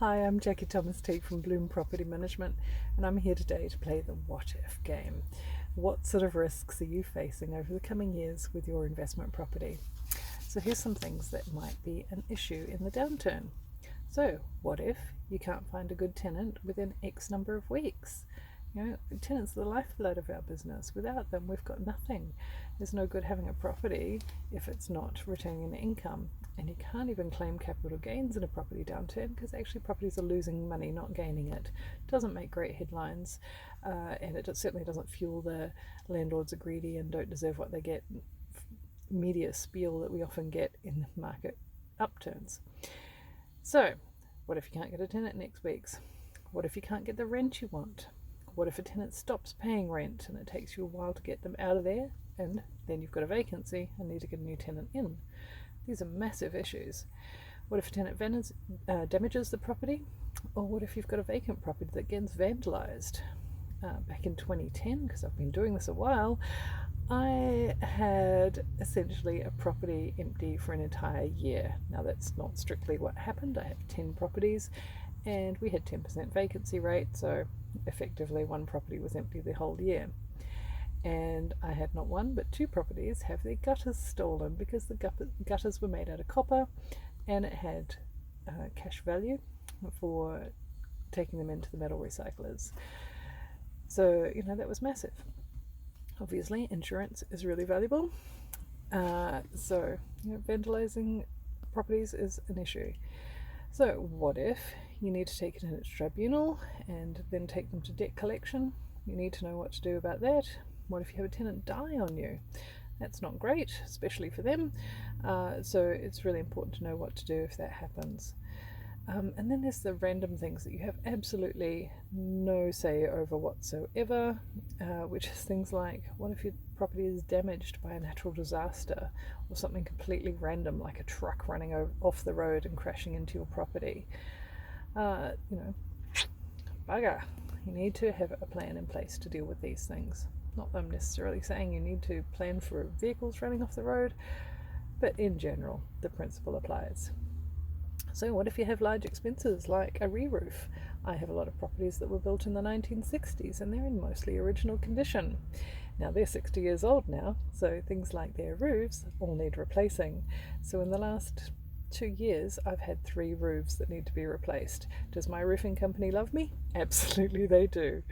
Hi, I'm Jackie Thomas Teague from Bloom Property Management, and I'm here today to play the What If game. What sort of risks are you facing over the coming years with your investment property? So here's some things that might be an issue in the downturn. So what if you can't find a good tenant within X number of weeks? Tenants are the lifeblood of our business. Without them, we've got nothing. There's no good having a property if it's not returning an income. And you can't even claim capital gains in a property downturn because actually properties are losing money, not gaining it. It doesn't make great headlines, and it certainly doesn't fuel the landlords are greedy and don't deserve what they get media spiel that we often get in market upturns. So, what if you can't get a tenant next week's? What if you can't get the rent you want? What if a tenant stops paying rent and it takes you a while to get them out of there, and then you've got a vacancy and need to get a new tenant in? These are massive issues. What if a tenant damages the property? Or what if you've got a vacant property that gets vandalised? Back in 2010, because I've been doing this a while, I had essentially a property empty for an entire year. Now that's not strictly what happened. I have 10 properties and we had 10% vacancy rate, so effectively one property was empty the whole year. And I had not one but two properties have their gutters stolen because the gutters were made out of copper and it had cash value for taking them into the metal recyclers. So, that was massive. Obviously, insurance is really valuable. Vandalizing properties is an issue. So what if you need to take it in its tribunal and then take them to debt collection? You need to know what to do about that. What if you have a tenant die on you? That's not great, especially for them. So it's really important to know what to do if that happens. And then there's the random things that you have absolutely no say over whatsoever, which is things like, what if your property is damaged by a natural disaster or something completely random, like a truck running off the road and crashing into your property? Bugger. You need to have a plan in place to deal with these things. Not that I'm necessarily saying you need to plan for vehicles running off the road, but in general, the principle applies. So what if you have large expenses like a re-roof? I have a lot of properties that were built in the 1960s and they're in mostly original condition. Now they're 60 years old now, so things like their roofs all need replacing. So in the last 2 years I've had 3 roofs that need to be replaced. Does my roofing company love me? Absolutely they do.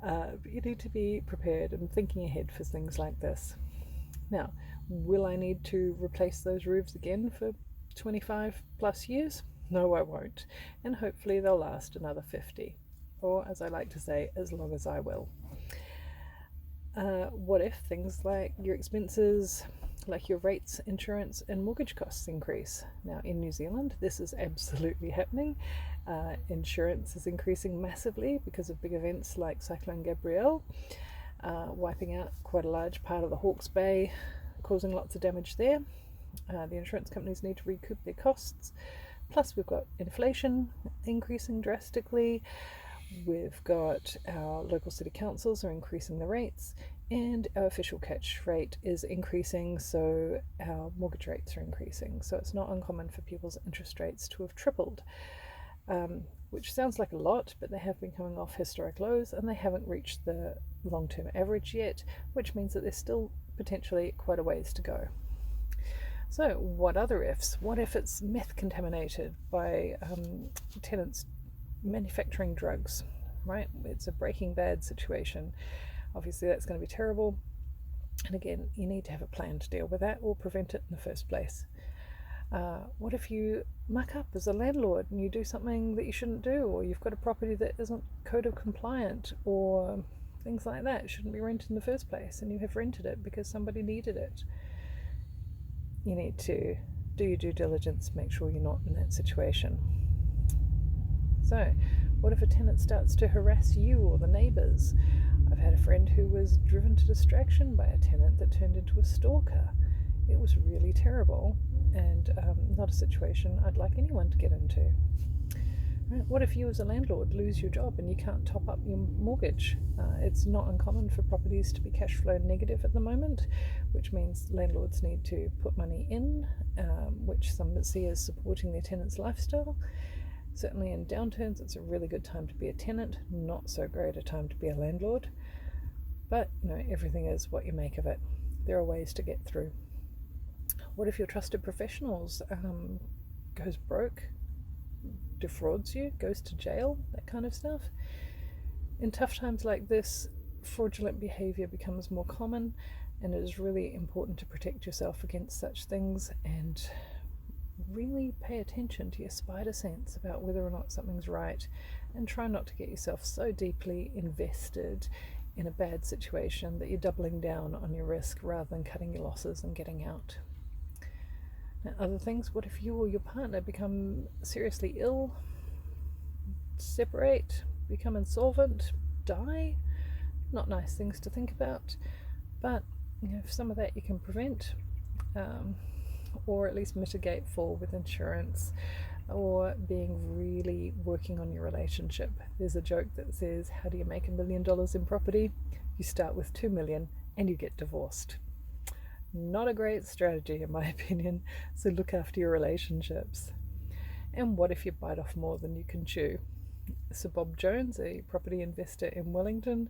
But you need to be prepared and thinking ahead for things like this. Now, will I need to replace those roofs again for 25 plus years? No, I won't. And hopefully they'll last another 50. Or, as I like to say, as long as I will. What if things like your expenses, like your rates, insurance, and mortgage costs increase? Now, in New Zealand, this is absolutely happening. Insurance is increasing massively because of big events like Cyclone Gabrielle, wiping out quite a large part of the Hawke's Bay, causing lots of damage there. The insurance companies need to recoup their costs. Plus, we've got inflation increasing drastically. We've got our local city councils are increasing the rates, and our official catch rate is increasing, so our mortgage rates are increasing. So it's not uncommon for people's interest rates to have tripled, which sounds like a lot, but they have been coming off historic lows and they haven't reached the long-term average yet, which means that there's still potentially quite a ways to go. So what other ifs? What if it's meth contaminated by tenants manufacturing drugs, right? It's a Breaking Bad situation. Obviously that's going to be terrible. And again, you need to have a plan to deal with that or prevent it in the first place. What if you muck up as a landlord and you do something that you shouldn't do, or you've got a property that isn't code of compliant, or things like that? It shouldn't be rented in the first place and you have rented it because somebody needed it. You need to do your due diligence, make sure you're not in that situation. So, what if a tenant starts to harass you or the neighbours? I've had a friend who was driven to distraction by a tenant that turned into a stalker. It was really terrible and not a situation I'd like anyone to get into. Right? What if you as a landlord lose your job and you can't top up your mortgage? It's not uncommon for properties to be cash flow negative at the moment, which means landlords need to put money in, which some see as supporting their tenants' lifestyle. Certainly in downturns, it's a really good time to be a tenant, not so great a time to be a landlord. But, everything is what you make of it. There are ways to get through. What if your trusted professionals goes broke, defrauds you, goes to jail, that kind of stuff? In tough times like this, fraudulent behaviour becomes more common, and it is really important to protect yourself against such things and really pay attention to your spider sense about whether or not something's right, and try not to get yourself so deeply invested in a bad situation that you're doubling down on your risk rather than cutting your losses and getting out. Now, other things, what if you or your partner become seriously ill, separate, become insolvent, die? Not nice things to think about, but if some of that you can prevent, or at least mitigate for with insurance, or being really working on your relationship. There's a joke that says, how do you make $1 million in property? You start with 2 million and you get divorced. Not a great strategy in my opinion, so look after your relationships. And what if you bite off more than you can chew? Sir Bob Jones, a property investor in Wellington,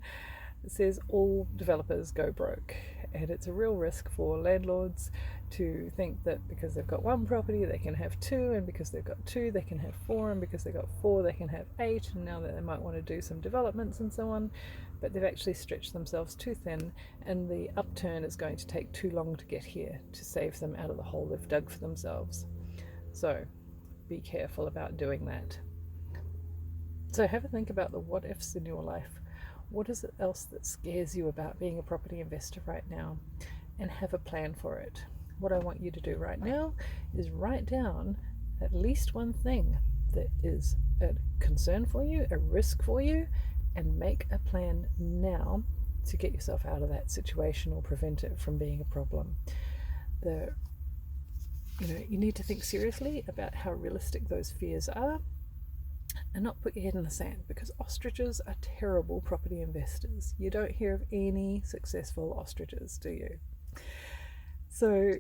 says all developers go broke, and it's a real risk for landlords to think that because they've got one property they can have two, and because they've got two they can have four, and because they've got four they can have eight, and now that they might want to do some developments and so on, but they've actually stretched themselves too thin, and the upturn is going to take too long to get here to save them out of the hole they've dug for themselves. So be careful about doing that. So have a think about the what ifs in your life. What is it else that scares you about being a property investor right now? And have a plan for it. What I want you to do right now is write down at least one thing that is a concern for you, a risk for you, and make a plan now to get yourself out of that situation or prevent it from being a problem. You need to think seriously about how realistic those fears are, and not put your head in the sand, because ostriches are terrible property investors. You don't hear of any successful ostriches, do you? So,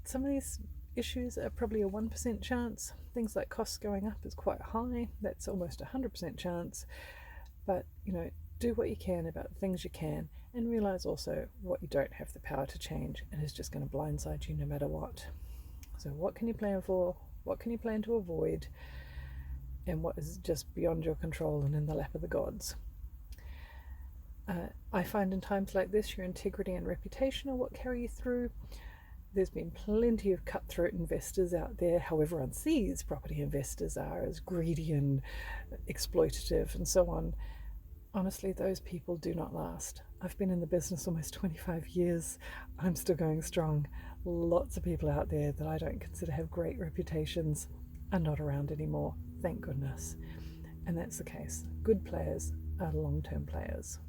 some of these issues are probably a 1% chance. Things like costs going up is quite high. That's almost a 100% chance. But, do what you can about the things you can, and realize also what you don't have the power to change, and is just going to blindside you no matter what. So what can you plan for? What can you plan to avoid? And what is just beyond your control and in the lap of the gods. I find in times like this, your integrity and reputation are what carry you through. There's been plenty of cutthroat investors out there, how everyone sees property investors are, as greedy and exploitative and so on. Honestly, those people do not last. I've been in the business almost 25 years. I'm still going strong. Lots of people out there that I don't consider have great reputations are not around anymore. Thank goodness. And that's the case. Good players are long-term players.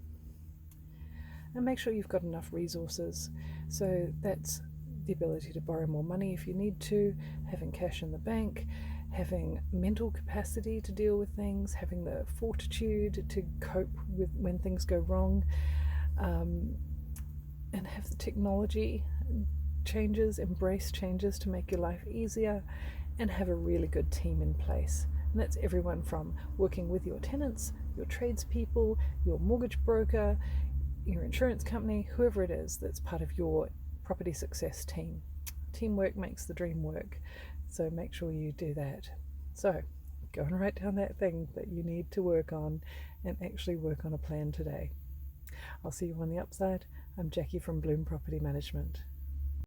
And make sure you've got enough resources. So that's the ability to borrow more money if you need to, having cash in the bank, having mental capacity to deal with things, having the fortitude to cope with when things go wrong, and have the technology changes, embrace changes to make your life easier, and have a really good team in place. And that's everyone from working with your tenants, your tradespeople, your mortgage broker, your insurance company, whoever it is that's part of your property success team. Teamwork makes the dream work, so make sure you do that. So go and write down that thing that you need to work on and actually work on a plan today. I'll see you on the upside. I'm Jackie from Bloom Property Management.